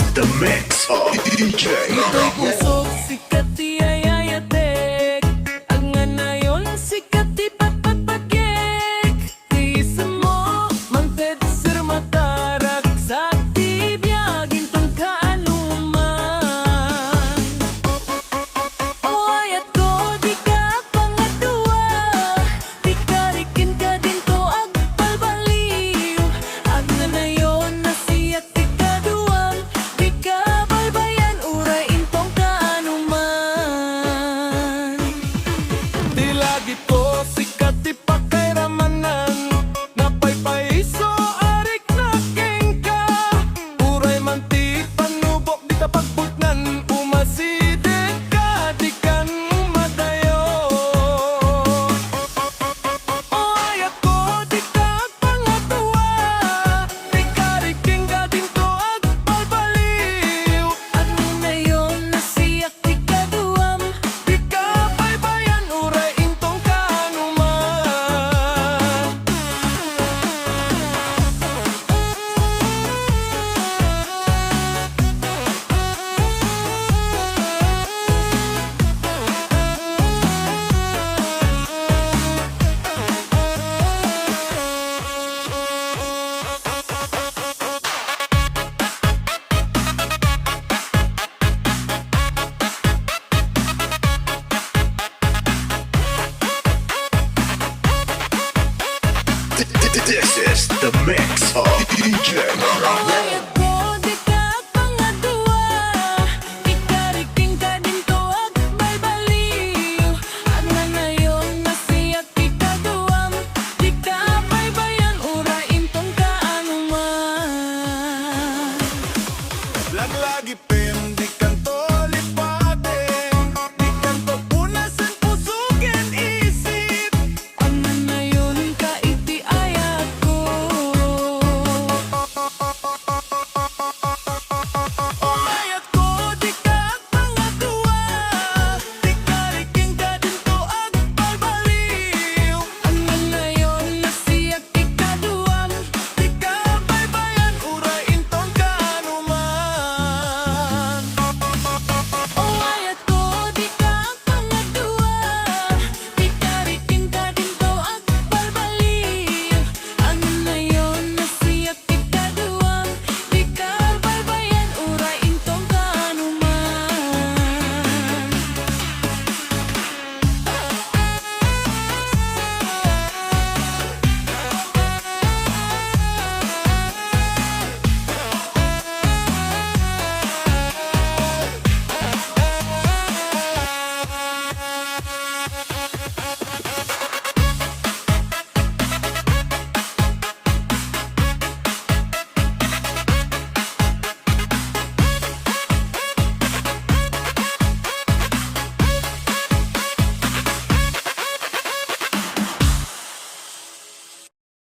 is the mix of DJ Pusok sikat ti ayayatek Ang nga na yon sikat ti patpatpagek Ti mo manted sir matarak Sa ti biyagin tong kaanuman O ayat ko di ka pangadua Di ka rikin ka din to agbalbaliw Ang nga na yon nasiyak ti kaduam Di ka baybayan uray intong kaanuman Di lagi to sikat ti pakairamanan Napaypaiso arik na kengka Uray man ti panubok di ta pagbutnan Umasidin ka di kan umadayo O ayat ko di ka pangatua Di ka riking ka din to agbalbaliw Ano na yon nasiyak di kaduam Di ka baybayan uray intong kaanuman This is the mix of DJ Ayat ko di ka pangadua Di ka riking ka din to agbalbaliw Ang nga na yon nasiyak di kaduam Di ka baybayan uray intong kaanuman Lagi